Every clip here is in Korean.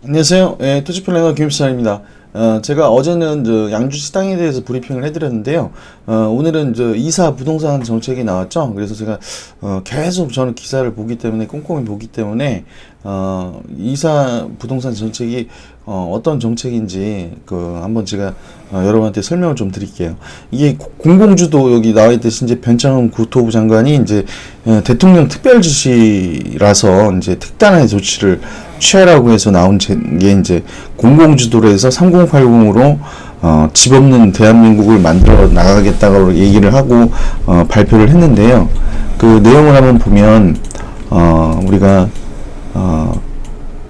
안녕하세요. 토지 플래너 김수찬입니다. 제가 어제는 양주시 땅에 대해서 브리핑을 해드렸는데요. 오늘은 이사 부동산 정책이 나왔죠. 그래서 제가 계속 저는 기사를 보기 때문에 꼼꼼히 보기 때문에 이사 부동산 정책이 어떤 정책인지 한번 제가 여러분한테 설명을 좀 드릴게요. 이게 공공주도 여기 나와 있듯이 이제 변창흠 국토부 장관이 이제 대통령 특별 지시라서 이제 특단의 조치를 취하라고 해서 나온 게 이제 공공주도로 해서 3080으로 집 없는 대한민국을 만들어 나가겠다고 얘기를 하고 발표를 했는데요. 그 내용을 한번 보면 우리가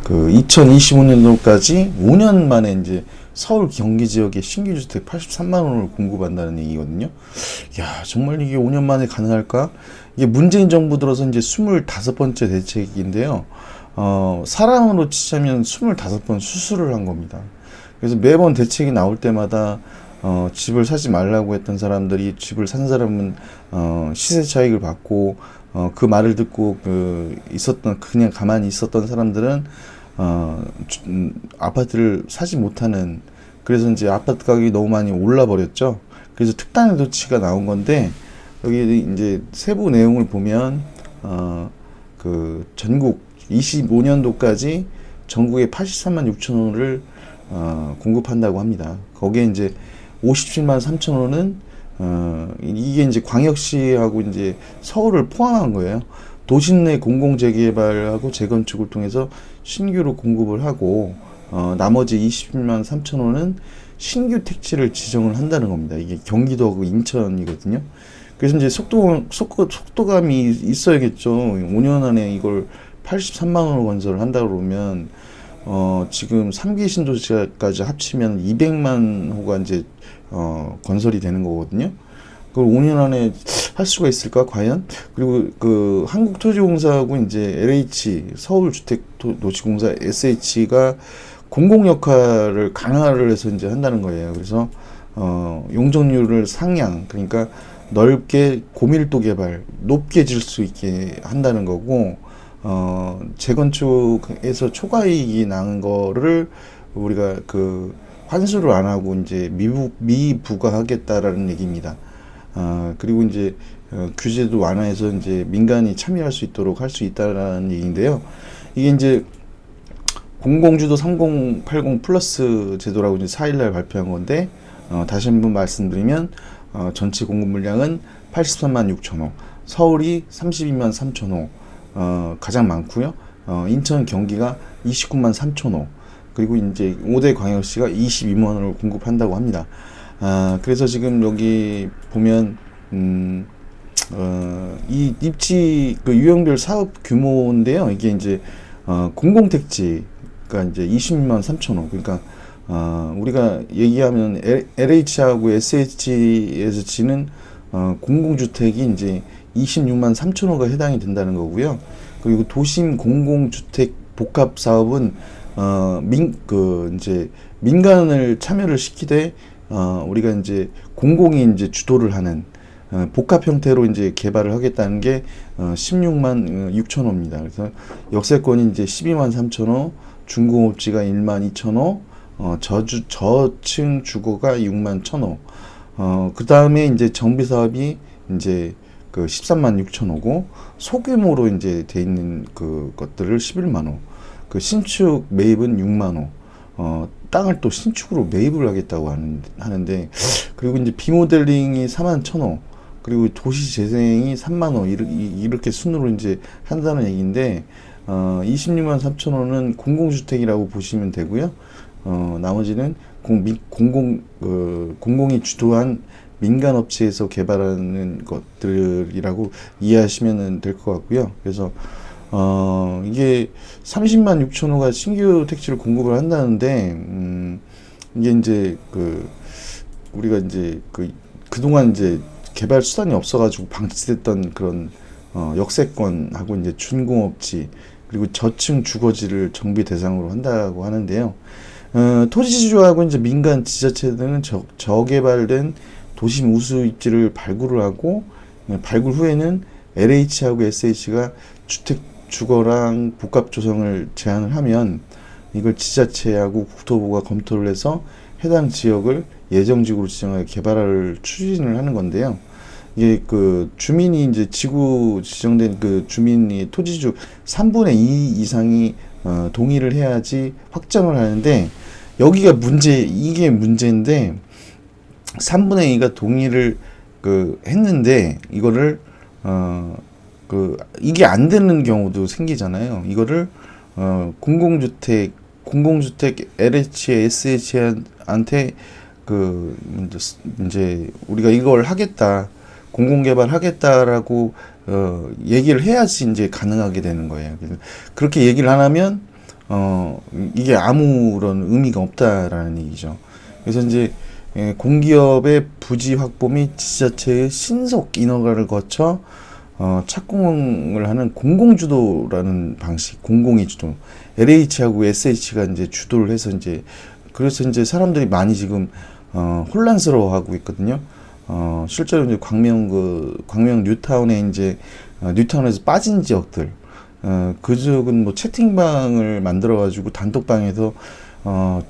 그 2025년도까지 5년 만에 이제 서울 경기 지역에 신규 주택 83만 원을 공급한다는 얘기거든요. 야, 정말 이게 5년 만에 가능할까? 이게 문재인 정부 들어서 이제 25번째 대책인데요. 사람으로 치자면 25번 수술을 한 겁니다. 그래서 매번 대책이 나올 때마다 집을 사지 말라고 했던 사람들이 집을 산 사람은 시세 차익을 받고 그 말을 듣고 그냥 가만히 있었던 사람들은 아파트를 사지 못하는, 그래서 이제 아파트 가격이 너무 많이 올라 버렸죠. 그래서 특단의 조치가 나온 건데, 여기 이제 세부 내용을 보면 그 전국 25년도까지 전국에 83만 6천 원을 공급한다고 합니다. 거기에 이제 57만 3천 원은 이게 이제 광역시하고 이제 서울을 포함한 거예요. 도심 내 공공재개발하고 재건축을 통해서 신규로 공급을 하고, 나머지 20만 3천 원은 신규 택지를 지정을 한다는 겁니다. 이게 경기도하고 인천이거든요. 그래서 이제 속도감이 있어야겠죠. 5년 안에 이걸 83만 원을 건설을 한다 그러면 지금 3기 신도시까지 합치면 200만 호가 이제 건설이 되는 거거든요. 그걸 5년 안에 할 수가 있을까 과연? 그리고 그 한국토지공사하고 이제 LH 서울주택도시공사 SH가 공공 역할을 강화를 해서 이제 한다는 거예요. 그래서 용적률을 상향, 그러니까 넓게 고밀도 개발, 높게 질 수 있게 한다는 거고, 재건축에서 초과이익이 나는 거를 우리가 그 환수를 안 하고 이제 미부과하겠다라는 얘기입니다. 그리고 이제 규제도 완화해서 이제 민간이 참여할 수 있도록 할 수 있다라는 얘기인데요. 이게 이제 공공주도 3080 플러스 제도라고 이제 4일날 발표한 건데, 다시 한번 말씀드리면 전체 공급 물량은 83만 6천 호, 서울이 32만 3천 호, 가장 많고요. 인천, 경기가 29만 3천 호, 그리고 이제 5대 광역시가 22만 원을 공급한다고 합니다. 그래서 지금 여기 보면 이 입지 그 유형별 사업 규모인데요. 이게 이제 공공택지가 이제 20만 3천 호, 그러니까 우리가 얘기하면 LH하고 SH에서 지는 공공주택이 이제 26만 3천 호가 해당이 된다는 거고요. 그리고 도심 공공주택 복합 사업은 이제 민간을 참여를 시키되 우리가 이제 공공이 이제 주도를 하는 복합 형태로 이제 개발을 하겠다는 게 16만 6천 호입니다. 그래서 역세권이 이제 12만 3천 호, 중공업지가 1만 2천 호, 저층 주거가 6만 1천 호, 그 다음에 이제 정비 사업이 이제 그 13만 6천 호고, 소규모로 이제 돼 있는 그 것들을 11만 호, 그 신축 매입은 6만 호, 땅을 또 신축으로 매입을 하겠다고 하는데, 그리고 이제 비모델링이 4만 1천 호, 그리고 도시 재생이 3만 호, 이렇게 순으로 이제 한다는 얘기인데, 26만 3천 호는 공공주택이라고 보시면 되고요. 나머지는 공공이 주도한 민간 업체에서 개발하는 것들이라고 이해하시면 될 것 같고요. 그래서 이게 30만 6천 호가 신규 택지를 공급을 한다는데, 이게 이제 우리가 이제 그동안 이제 개발 수단이 없어가지고 방치됐던 그런 역세권하고 이제 준공업지, 그리고 저층 주거지를 정비 대상으로 한다고 하는데요. 토지주하고 이제 민간 지자체들은 저개발된 도심 우수 입지를 발굴을 하고, 발굴 후에는 LH하고 SH가 주택 주거랑 복합 조성을 제한을 하면 이걸 지자체하고 국토부가 검토를 해서 해당 지역을 예정지구로 지정하여 개발을 추진을 하는 건데요. 이게 그 주민이 이제 지구 지정된 그 주민이 토지주 3분의 2 이상이 동의를 해야지 확정을 하는데, 여기가 이게 문제인데 3분의 2가 동의를 했는데 이거를 이게 안 되는 경우도 생기잖아요. 이거를 공공주택 LH, SH한테 이제 우리가 이걸 하겠다, 공공개발하겠다라고 얘기를 해야지 이제 가능하게 되는 거예요. 그래서 그렇게 얘기를 안 하면 이게 아무런 의미가 없다라는 얘기죠. 그래서 이제 공기업의 부지 확보 및 지자체의 신속 인허가를 거쳐 착공을 하는 공공주도라는 방식, 공공이 주도, LH하고 SH가 이제 주도를 해서 이제, 그래서 이제 사람들이 많이 지금 혼란스러워하고 있거든요. 실제로 이제 광명 뉴타운에 이제 뉴타운에서 빠진 지역들, 그 지역은 뭐 채팅방을 만들어가지고 단톡방에서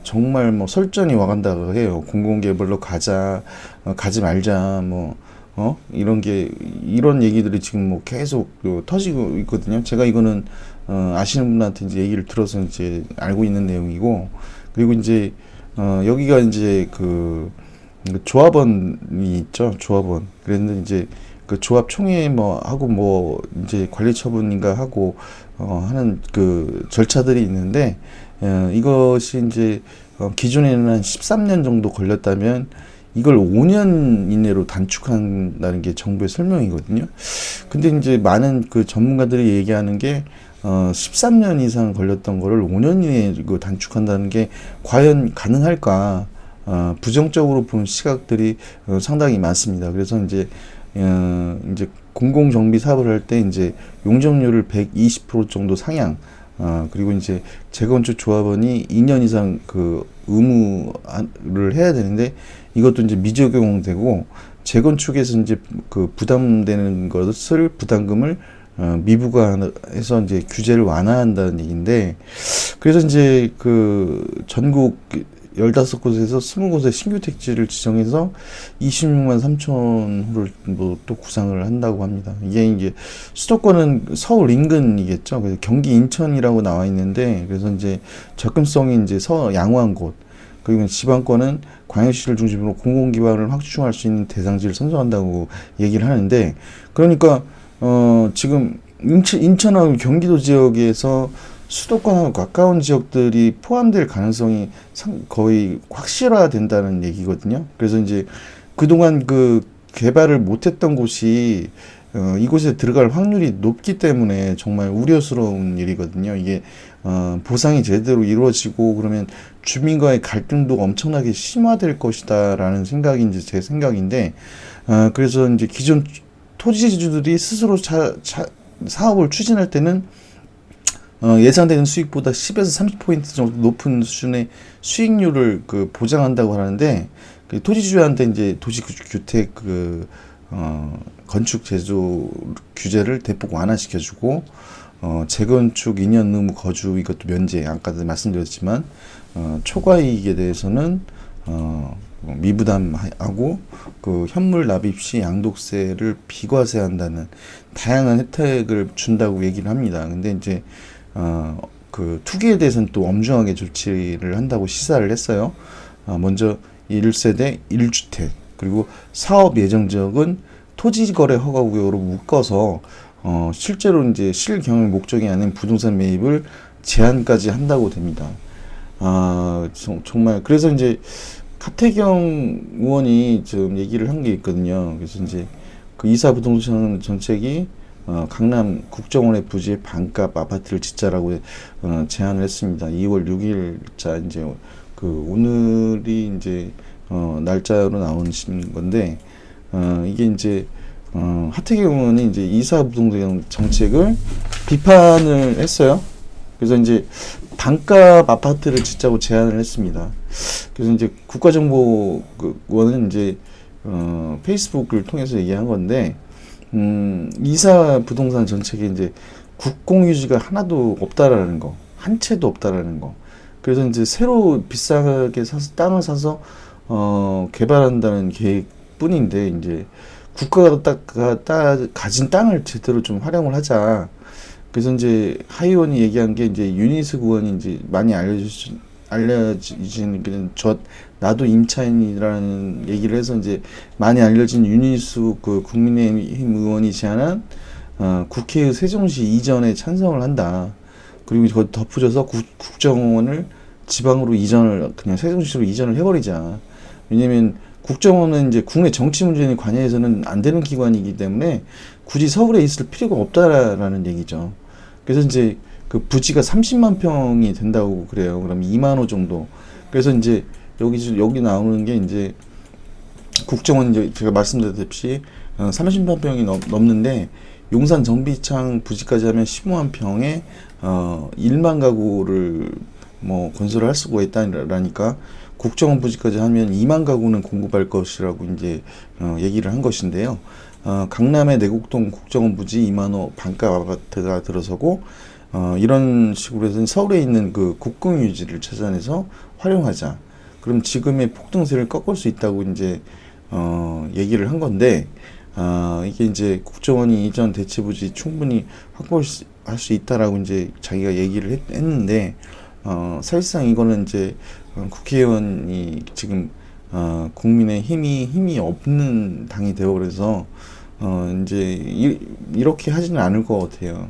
정말 뭐 설전이 와간다고 해요. 공공개발로 가지 말자, 뭐 이런 얘기들이 지금 뭐 계속 터지고 있거든요. 제가 이거는 아시는 분한테 이제 얘기를 들어서 이제 알고 있는 내용이고, 그리고 이제 여기가 이제 그 조합원이 있죠. 조합원. 그랬는데 이제 그 조합 총회 하고 이제 관리 처분인가 하고 하는 그 절차들이 있는데, 이것이 이제 기존에는 한 13년 정도 걸렸다면 이걸 5년 이내로 단축한다는 게 정부의 설명이거든요. 근데 이제 많은 그 전문가들이 얘기하는 게 13년 이상 걸렸던 거를 5년 이내에 단축한다는 게 과연 가능할까? 부정적으로 보는 시각들이 상당히 많습니다. 그래서 이제 공공정비 사업을 할 때 이제 용적률을 120% 정도 상향, 그리고 이제 재건축 조합원이 2년 이상 그 의무를 해야 되는데 이것도 이제 미적용되고, 재건축에서 이제 그 부담되는 것을 부담금을 미부과해서 이제 규제를 완화한다는 얘기인데, 그래서 이제 그 전국 15곳에서 20곳의 신규 택지를 지정해서 26만 3천 호를 뭐 또 구상을 한다고 합니다. 이게 수도권은 서울 인근이겠죠. 그래서 경기 인천이라고 나와 있는데, 그래서 이제 접근성이 이제 양호한 곳, 그리고 지방권은 광역시를 중심으로 공공기반을 확충할 수 있는 대상지를 선정한다고 얘기를 하는데, 그러니까 지금 인천하고 경기도 지역에서 수도권하고 가까운 지역들이 포함될 가능성이 거의 확실화된다는 얘기거든요. 그래서 이제 그동안 그 개발을 못했던 곳이 이곳에 들어갈 확률이 높기 때문에 정말 우려스러운 일이거든요. 이게 보상이 제대로 이루어지고 그러면 주민과의 갈등도 엄청나게 심화될 것이다라는 생각이 이제 제 생각인데, 그래서 이제 기존 토지주들이 스스로 사업을 추진할 때는 예상되는 수익보다 10에서 30% 정도 높은 수준의 수익률을 보장한다고 하는데, 그 토지주한테 이제 도시주택 건축 제조 규제를 대폭 완화시켜주고, 재건축 2년 의무 거주 이것도 면제, 아까도 말씀드렸지만 초과이익에 대해서는 미부담하고 그 현물 납입 시 양도세를 비과세한다는 다양한 혜택을 준다고 얘기를 합니다. 근데 이제 그 투기에 대해서는 또 엄중하게 조치를 한다고 시사를 했어요. 먼저 1세대 1주택, 그리고 사업 예정 지역은 토지거래 허가구역으로 묶어서 실제로 이제 실경영 목적이 아닌 부동산 매입을 제한까지 한다고 됩니다. 정말 그래서 이제 하태경 의원이 좀 얘기를 한 게 있거든요. 그래서 이제 그 이사 부동산 정책이 강남 국정원의 부지에 반값 아파트를 짓자라고 제안을 했습니다. 2월 6일자 이제 그 오늘이 이제 날짜로 나오는 건데, 이게 이제 하태경 의원이 이제 이사 부동산 정책을 비판을 했어요. 그래서 이제 반값 아파트를 짓자고 제안을 했습니다. 그래서 이제 국가정보원은 이제 페이스북을 통해서 얘기한 건데, 이사 부동산 정책에 이제 국공유지가 하나도 없다라는 거, 한 채도 없다라는 거. 그래서 이제 새로 비싸게 사서 땅을 사서 개발한다는 계획뿐인데 이제 국가가 가진 땅을 제대로 좀 활용을 하자. 그래서 이제 하의원이 얘기한 게 이제 유니스 구원이 이제 많이 알려지는 나도 임차인이라는 얘기를 해서 이제 많이 알려진 유니스 그 국민의힘 의원이 제안한 국회의 세종시 이전에 찬성을 한다. 그리고 이거 덧붙여서 국정원을 지방으로 그냥 세종시로 이전을 해버리자. 왜냐면 국정원은 이제 국내 정치 문제에 관여해서는 안 되는 기관이기 때문에 굳이 서울에 있을 필요가 없다라는 얘기죠. 그래서 이제 그 부지가 30만 평이 된다고 그래요. 그럼 2만 호 정도. 그래서 이제 여기 나오는 게 이제 국정원 이제 제가 말씀드렸듯이 30만 평이 넘는데 용산 정비창 부지까지 하면 15만 평에 1만 가구를 뭐 건설을 할 수가 있다라니까 국정원 부지까지 하면 2만 가구는 공급할 것이라고 이제 얘기를 한 것인데요. 강남의 내곡동 국정원 부지 2만 호 반값 아파트가 들어서고 이런 식으로 해서 서울에 있는 그 국공유지를 찾아내서 활용하자. 그럼 지금의 폭등세를 꺾을 수 있다고 이제 얘기를 한 건데 이게 이제 국정원이 이전 대체부지 충분히 확보할 수 있다라고 이제 자기가 얘기를 했는데 사실상 이거는 이제 국회의원이 지금 국민의 힘이 없는 당이 되어버려서 이제 이렇게 하지는 않을 것 같아요.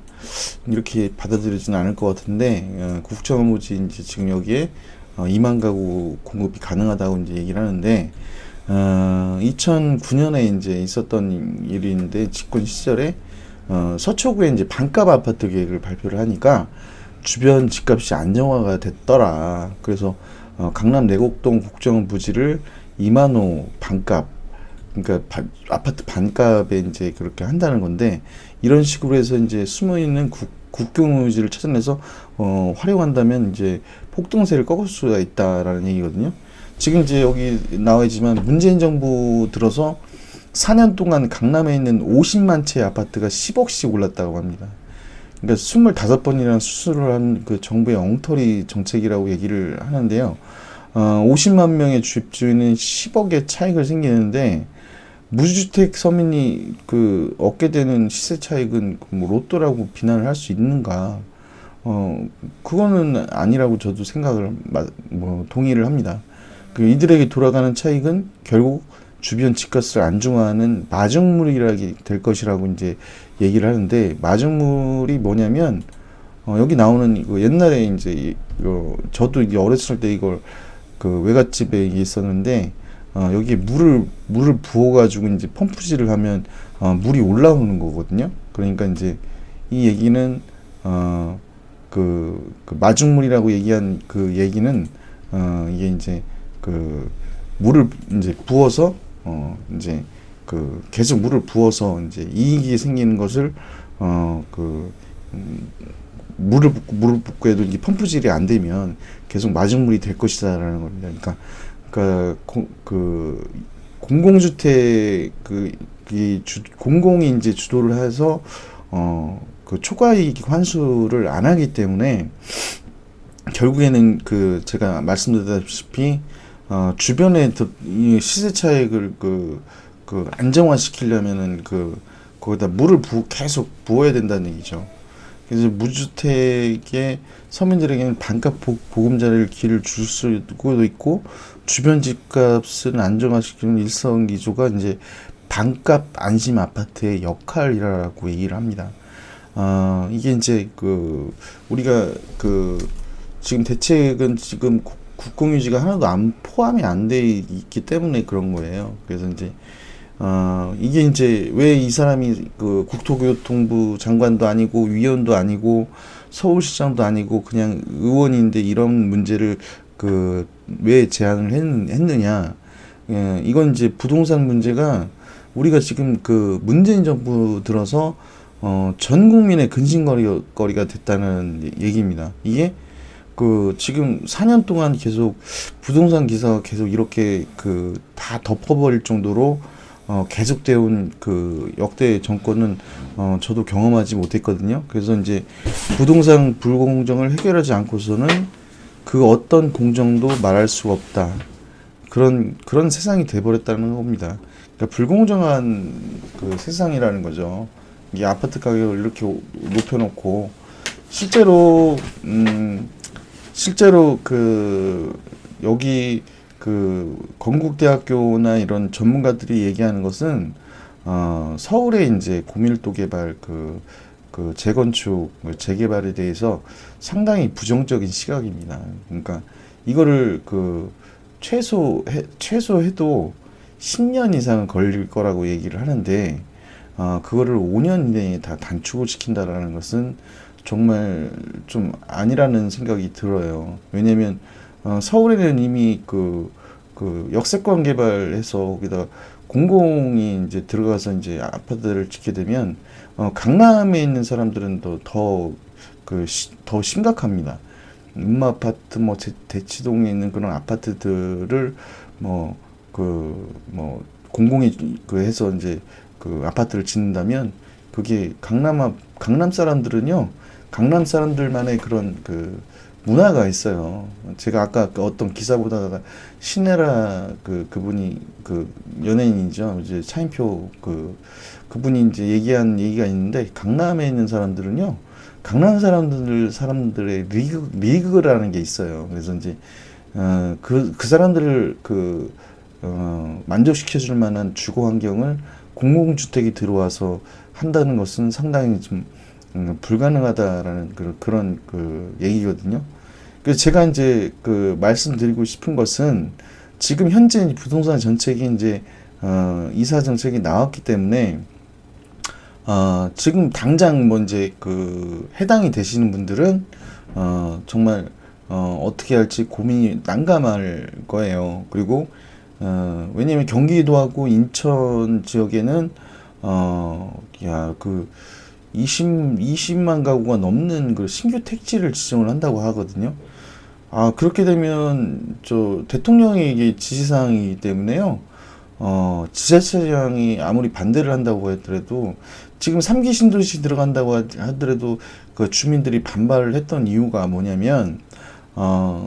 이렇게 받아들이지는 않을 것 같은데 국정원부지 이제 지금 여기에 2만 가구 공급이 가능하다고 이제 얘기를 하는데 2009년에 이제 있었던 일인데 집권 시절에 서초구에 이제 반값 아파트 계획을 발표를 하니까 주변 집값이 안정화가 됐더라. 그래서 강남 내곡동 국정원 부지를 2만 호 반값, 그러니까 아파트 반값에 이제 그렇게 한다는 건데 이런 식으로 해서 이제 숨어 있는 국공유지를 찾아내서 활용한다면 이제 폭등세를 꺾을 수가 있다라는 얘기거든요. 지금 이제 여기 나와 있지만 문재인 정부 들어서 4년 동안 강남에 있는 50만 채 아파트가 10억씩 올랐다고 합니다. 그러니까 25번이라는 수술을 한 그 정부의 엉터리 정책이라고 얘기를 하는데요. 50만 명의 집주인은 10억의 차익을 생기는데 무주택 서민이 그 얻게 되는 시세 차익은 뭐 로또라고 비난을 할 수 있는가? 그거는 아니라고 저도 생각을 동의를 합니다. 그 이들에게 돌아가는 차익은 결국 주변 집값을 안정화하는 마중물이라게 될 것이라고 이제 얘기를 하는데 마중물이 뭐냐면 여기 나오는 이거 옛날에 이제 저도 이게 어렸을 때 이걸 그 외갓집에 있었는데 여기에 물을 부어가지고 이제 펌프질을 하면 물이 올라오는 거거든요. 그러니까 이제 이 얘기는 그 마중물이라고 얘기한 그 얘기는 이게 이제 그 물을 이제 부어서 이제 그 계속 물을 부어서 이제 이익이 생기는 것을 물을 붓고 해도 이게 펌프질이 안 되면 계속 마중물이 될 것이다라는 겁니다. 그러니까 공공주택 공공이 이제 주도를 해서 그 초과이익 환수를 안 하기 때문에 결국에는 그 제가 말씀드렸다시피 주변에 이 시세 차익을 그 안정화시키려면은 거기다 물을 계속 부어야 된다는 얘기죠. 그래서 무주택의 서민들에게는 반값 보금자리를 길을 줄 수도 있고 주변 집값을 안정화시키는 일석이조가 이제 반값 안심 아파트의 역할이라고 얘기를 합니다. 이게 이제 우리가 지금 대책은 지금 국공유지가 하나도 포함이 안 돼 있기 때문에 그런 거예요. 그래서 이제 이게 이제 왜 이 사람이 국토교통부 장관도 아니고 위원도 아니고 서울시장도 아니고 그냥 의원인데 이런 문제를 왜 제안을 했느냐? 이건 이제 부동산 문제가 우리가 지금 문재인 정부 들어서 전 국민의 근심거리가 됐다는 얘기입니다. 이게 지금 4년 동안 계속 부동산 기사가 계속 이렇게 다 덮어버릴 정도로 계속되어 온 역대 정권은 저도 경험하지 못했거든요. 그래서 이제 부동산 불공정을 해결하지 않고서는 그 어떤 공정도 말할 수가 없다. 그런 세상이 돼버렸다는 겁니다. 그러니까 불공정한 그 세상이라는 거죠. 이게 아파트 가격을 이렇게 높여놓고 실제로 실제로 그 여기 그 건국대학교나 이런 전문가들이 얘기하는 것은 서울의 이제 고밀도 개발 그 재건축 재개발에 대해서 상당히 부정적인 시각입니다. 그러니까 이거를 그 최소해도 10년 이상은 걸릴 거라고 얘기를 하는데 그거를 5년 이내에 다 단축을 시킨다라는 것은 정말 좀 아니라는 생각이 들어요. 왜냐면 서울에는 이미 그 역세권 개발해서 거기다 공공이 이제 들어가서 이제 아파트를 짓게 되면 강남에 있는 사람들은 더 심각합니다. 음마 아파트 뭐 대치동에 있는 그런 아파트들을 뭐 공공이 해서 이제 그 아파트를 짓는다면 그게 강남 사람들은요, 강남 사람들만의 그런 그 문화가 있어요. 제가 아까 그 어떤 기사 보다가 신혜라 그분이 그 연예인이죠. 이제 차인표 그분이 이제 얘기한 얘기가 있는데, 강남에 있는 사람들은요, 강남 사람들의 리그라는 게 있어요. 그래서 이제 그 사람들을 만족시켜줄 만한 주거 환경을 공공주택이 들어와서 한다는 것은 상당히 좀 불가능하다라는 그런 얘기거든요. 그래서 제가 이제 말씀드리고 싶은 것은, 지금 현재 부동산 정책이 이제 이사 정책이 나왔기 때문에 지금 당장 뭐 이제 해당이 되시는 분들은 정말 어떻게 할지 고민이 난감할 거예요. 그리고 왜냐면 경기도하고 인천 지역에는 20만 가구가 넘는 그 신규 택지를 지정을 한다고 하거든요. 그렇게 되면 대통령이 이게 지시사항이기 때문에요. 지자체장이 아무리 반대를 한다고 하더라도, 지금 3기 신도시 들어간다고 하더라도 그 주민들이 반발을 했던 이유가 뭐냐면,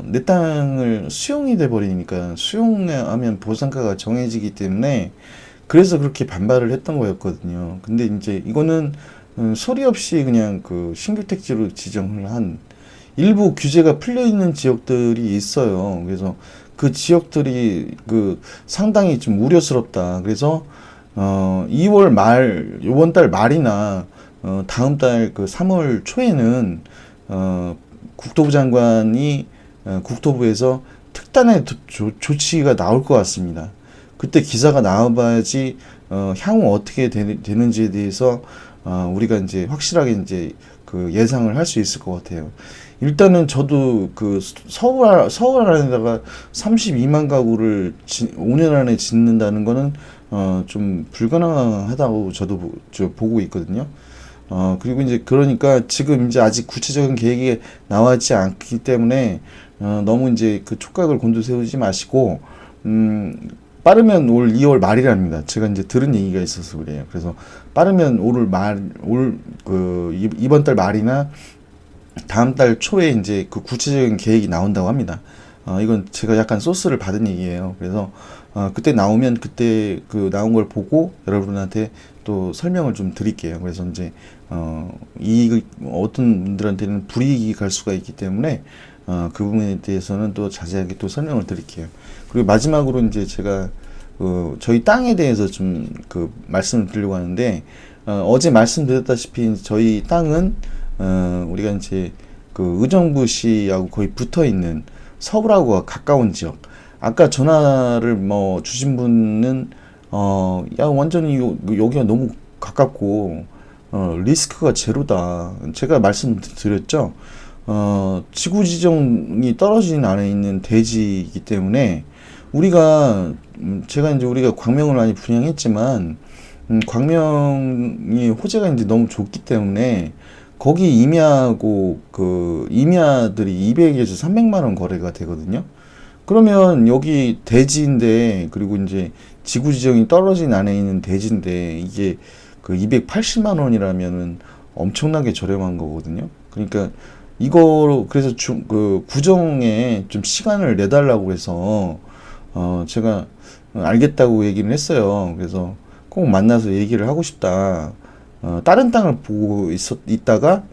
내 땅을 수용이 돼 버리니까, 수용하면 보상가가 정해지기 때문에, 그래서 그렇게 반발을 했던 거였거든요. 근데 이제 이거는 소리 없이 그냥 신규 택지로 지정을 한, 일부 규제가 풀려 있는 지역들이 있어요. 그래서 그 지역들이 상당히 좀 우려스럽다. 그래서 이번 달 말이나 다음 달 3월 초에는 국토부 장관이 국토부에서 특단의 조치가 나올 것 같습니다. 그때 기사가 나와봐야지 향후 어떻게 되는지에 대해서 우리가 이제 확실하게 이제 예상을 할 수 있을 것 같아요. 일단은 저도 서울 안에다가 32만 가구를 5년 안에 짓는다는 거는 좀 불가능하다고 저도 보고 있거든요. 그리고 이제 그러니까 지금 이제 아직 구체적인 계획이 나와있지 않기 때문에 너무 이제 촉각을 곤두세우지 마시고, 빠르면 올 2월 말이랍니다. 제가 이제 들은 얘기가 있어서 그래요. 그래서 빠르면 이번 달 말이나 다음 달 초에 이제 구체적인 계획이 나온다고 합니다. 이건 제가 약간 소스를 받은 얘기예요. 그래서 그때 나오면 그때 나온 걸 보고 여러분한테 또 설명을 좀 드릴게요. 그래서 이제 어떤 분들한테는 불이익이 갈 수가 있기 때문에 그 부분에 대해서는 또 자세하게 또 설명을 드릴게요. 그리고 마지막으로 이제 제가 저희 땅에 대해서 좀 말씀을 드리려고 하는데, 어제 말씀드렸다시피 저희 땅은 우리가 이제 의정부시하고 거의 붙어 있는 서울하고 가까운 지역. 아까 전화를 주신 분은 야, 완전히 여기가 너무 가깝고 리스크가 제로다. 제가 말씀드렸죠. 지구 지정이 떨어진 안에 있는 대지이기 때문에 우리가 광명을 많이 분양했지만 광명이 호재가 이제 너무 좋기 때문에 거기 임야하고 임야들이 200에서 300만 원 거래가 되거든요. 그러면 여기 대지인데, 그리고 이제 지구 지정이 떨어진 안에 있는 대지인데 이게 280만 원이라면은 엄청나게 저렴한 거거든요. 그러니까 이거 그래서 그 구정에 좀 시간을 내달라고 해서 제가 알겠다고 얘기를 했어요. 그래서 꼭 만나서 얘기를 하고 싶다. 다른 땅을 보고 있다가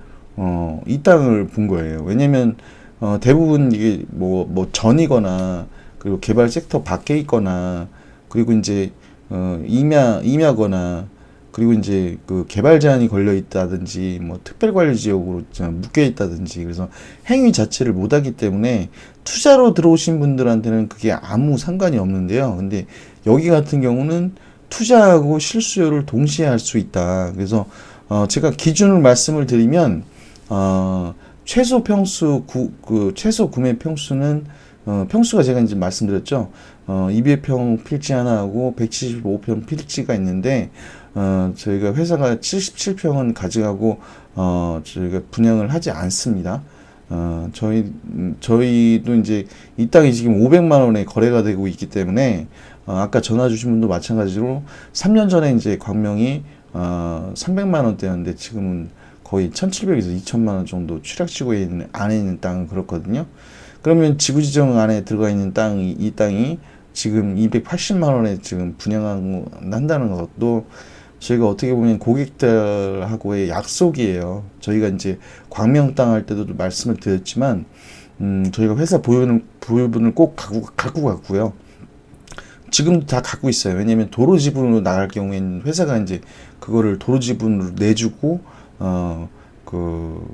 이 땅을 본 거예요. 왜냐면 대부분 이게 뭐 전이거나 그리고 개발 섹터 밖에 있거나 그리고 이제 임야거나 그리고 이제 그 개발 제한이 걸려 있다든지 뭐 특별관리 지역으로 묶여 있다든지 그래서 행위 자체를 못 하기 때문에 투자로 들어오신 분들한테는 그게 아무 상관이 없는데요. 근데 여기 같은 경우는 투자하고 실수요를 동시에 할 수 있다. 그래서 제가 기준을 말씀을 드리면 최소 평수 그 최소 구매 평수는 평수가 제가 이제 말씀드렸죠. 200평 필지 하나 하고 175평 필지가 있는데 저희가 회사가 77평은 가져가고 저희가 분양을 하지 않습니다. 저희도 이제 이 땅이 지금 500만 원에 거래가 되고 있기 때문에 아까 전화 주신 분도 마찬가지로 3년 전에 이제 광명이 300만 원대였는데 지금은 거의 1,700에서 2천만 원 정도 추락지구에 있는 안에 있는 땅은 그렇거든요. 그러면 지구지정 안에 들어가 있는 땅이 이 땅이 지금 280만 원에 지금 분양한다는 것도 저희가 어떻게 보면 고객들하고의 약속이에요. 저희가 이제 광명 땅 할 때도 말씀을 드렸지만 저희가 회사 보유분을 꼭 갖고 갔고요. 지금도 다 갖고 있어요. 왜냐면 도로 지분으로 나갈 경우에는 회사가 이제 그거를 도로 지분으로 내주고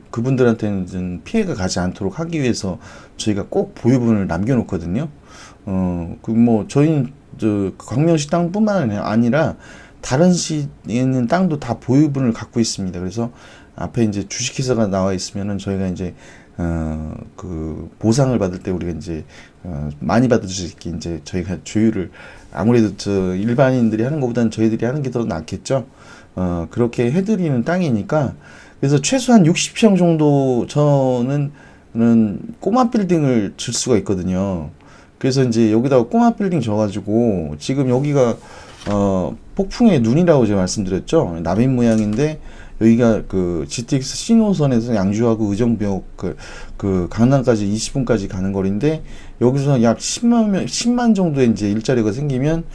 그분들한테는 피해가 가지 않도록 하기 위해서 저희가 꼭 보유분을 남겨놓거든요. 저희는 광명시 땅뿐만 아니라 다른 시에 있는 땅도 다 보유분을 갖고 있습니다. 그래서 앞에 이제 주식회사가 나와 있으면은 저희가 이제 그 보상을 받을 때 우리가 이제 많이 받을 수 있게 이제 저희가 조율을 아무래도 일반인들이 하는 것보다는 저희들이 하는 게 더 낫겠죠. 그렇게 해드리는 땅이니까 그래서 최소한 60평 정도 저는 꼬마 빌딩을 줄 수가 있거든요. 그래서 이제 여기다가 꼬마 빌딩 줘가지고 지금 여기가 폭풍의 눈이라고 제가 말씀드렸죠. 나비 모양인데 여기가 그 GTX 신호선에서 양주하고 의정부역 그 강남까지 20분까지 가는 거리인데 여기서 약 10만 정도의 이제 일자리가 생기면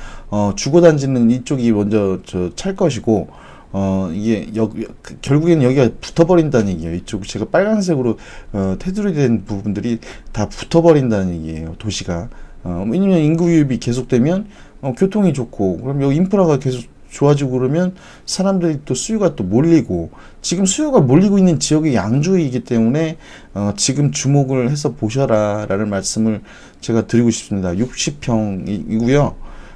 주거단지는 이쪽이 먼저 찰 것이고 이게 결국에는 여기가 붙어버린다는 얘기예요. 이쪽 제가 빨간색으로 테두리 된 부분들이 다 붙어버린다는 얘기예요. 도시가 왜냐면 인구 유입이 계속되면 교통이 좋고 그럼 여기 인프라가 계속 좋아지고 그러면 사람들이 또 수요가 또 몰리고 지금 수요가 몰리고 있는 지역이 양주이기 때문에 지금 주목을 해서 보셔라 라는 말씀을 제가 드리고 싶습니다. 60평이고요.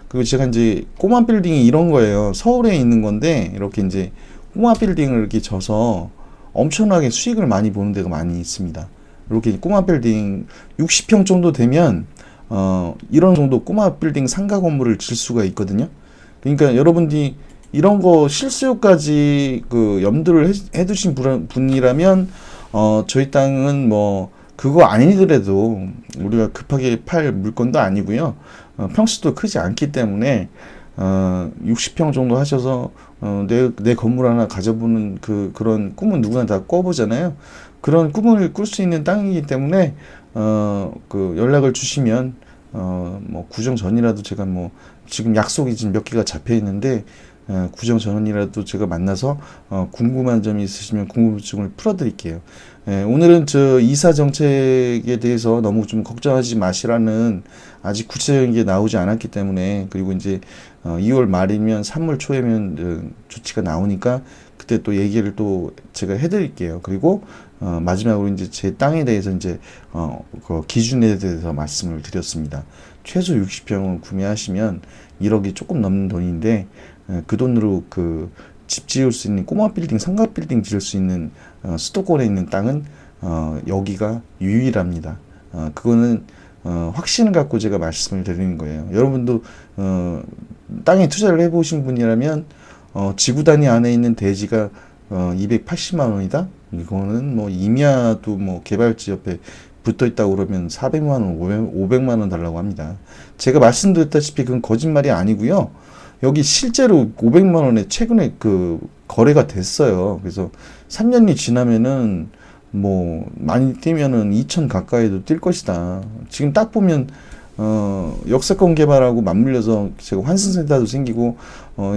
그리고 제가 이제 꼬마 빌딩이 이런 거예요. 서울에 있는 건데 이렇게 이제 꼬마 빌딩을 이렇게 져서 엄청나게 수익을 많이 보는 데가 많이 있습니다. 이렇게 꼬마 빌딩 60평 정도 되면 이런 정도 꼬마 빌딩 상가 건물을 질 수가 있거든요. 그러니까 여러분들이 이런 거 실수요까지 그 염두를 해두신 분이라면 저희 땅은 뭐 그거 아니더라도 우리가 급하게 팔 물건도 아니고요. 평수도 크지 않기 때문에 60평 정도 하셔서 내 건물 하나 가져보는 그런 꿈은 누구나 다 꿔보잖아요. 그런 꿈을 꿀 수 있는 땅이기 때문에 그 연락을 주시면 뭐 구정 전이라도 제가 뭐 지금 약속이 지금 몇 개가 잡혀 있는데 구정 전이라도 제가 만나서 궁금한 점이 있으시면 궁금증을 풀어드릴게요. 오늘은 저 이사 정책에 대해서 너무 좀 걱정하지 마시라는 아직 구체적인 게 나오지 않았기 때문에 그리고 이제 2월 말이면 3월 초에면 조치가 나오니까 그때 또 얘기를 또 제가 해드릴게요. 그리고 마지막으로 이제 제 땅에 대해서 이제 그 기준에 대해서 말씀을 드렸습니다. 최소 60평을 구매하시면 1억이 조금 넘는 돈인데 그 돈으로 그 집 지을 수 있는 꼬마 빌딩, 상가 빌딩 지을 수 있는 수도권에 있는 땅은 여기가 유일합니다. 그거는 확신을 갖고 제가 말씀을 드리는 거예요. 여러분도 땅에 투자를 해보신 분이라면 지구 단위 안에 있는 대지가 280만 원이다. 이거는 뭐 임야도 뭐 개발지 옆에 붙어 있다고 그러면 400만 원, 500만 원 달라고 합니다. 제가 말씀드렸다시피 그건 거짓말이 아니고요. 여기 실제로 500만 원에 최근에 그 거래가 됐어요. 그래서 3년이 지나면은 뭐 많이 뛰면은 2천 가까이도 뛸 것이다. 지금 딱 보면 역세권 개발하고 맞물려서 제가 환승센터도 생기고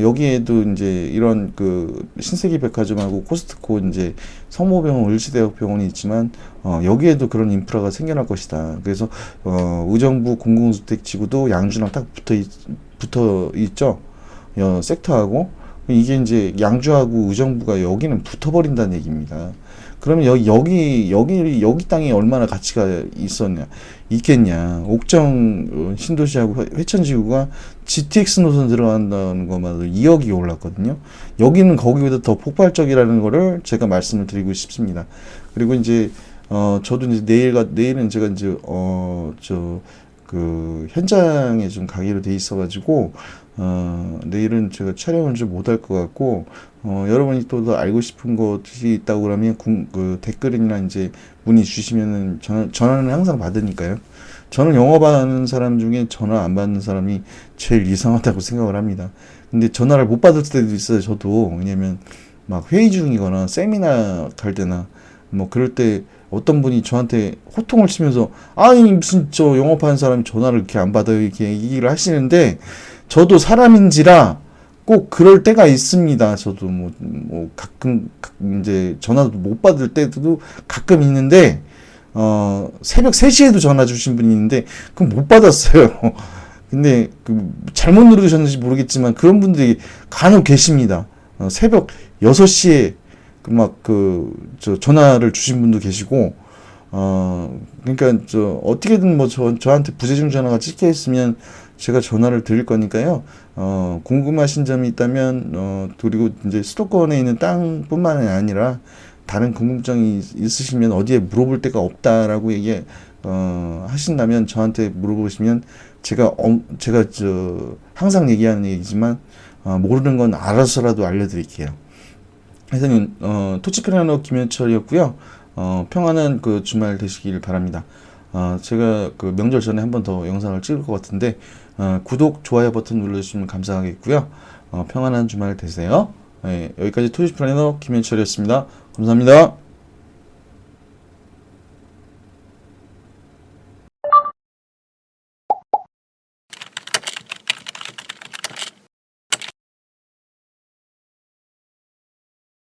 여기에도 이제 이런 그 신세계 백화점하고 코스트코 이제 성모병원, 을지대학병원이 있지만 여기에도 그런 인프라가 생겨날 것이다. 그래서 의정부 공공주택 지구도 양주랑 딱 붙어 있죠. 섹터하고 이게 이제 양주하고 의정부가 여기는 붙어버린다는 얘기입니다. 그러면 여기 땅이 얼마나 가치가 있겠냐. 옥정 신도시하고 회천지구가 GTX 노선 들어간다는 것만으로 2억이 올랐거든요. 여기는 거기보다 더 폭발적이라는 거를 제가 말씀을 드리고 싶습니다. 그리고 이제, 저도 이제 내일은 제가 이제, 그 현장에 좀 가기로 돼 있어가지고 내일은 제가 촬영을 좀 못할 것 같고 여러분이 또 더 알고 싶은 것이 있다고 그러면 그 댓글이나 이제 문의 주시면은 전화는 항상 받으니까요. 저는 영업하는 사람 중에 전화 안 받는 사람이 제일 이상하다고 생각을 합니다. 근데 전화를 못 받을 때도 있어요. 저도 왜냐면 막 회의 중이거나 세미나 갈 때나 뭐 그럴 때 어떤 분이 저한테 호통을 치면서 아니 무슨 저 영업하는 사람이 전화를 이렇게 안 받아요 이렇게 얘기를 하시는데 저도 사람인지라 꼭 그럴 때가 있습니다. 저도 뭐 가끔 이제 전화도 못 받을 때도 가끔 있는데 새벽 3시에도 전화 주신 분이 있는데 그럼 못 받았어요. 근데 그 잘못 누르셨는지 모르겠지만 그런 분들이 간혹 계십니다. 새벽 6시에 저 전화를 주신 분도 계시고, 그러니까 어떻게든 뭐 저한테 부재중 전화가 찍혀 있으면 제가 전화를 드릴 거니까요. 궁금하신 점이 있다면, 그리고 이제 수도권에 있는 땅뿐만 아니라 다른 궁금증이 있으시면 어디에 물어볼 데가 없다라고 하신다면 저한테 물어보시면 제가 항상 얘기하는 얘기지만, 모르는 건 알아서라도 알려드릴게요. 하여튼 토치플래너 김현철이었고요. 평안한 그 주말 되시길 바랍니다. 제가 그 명절 전에 한 번 더 영상을 찍을 것 같은데 구독, 좋아요 버튼 눌러주시면 감사하겠고요. 평안한 주말 되세요. 네, 여기까지 토치플래너 김현철이었습니다. 감사합니다.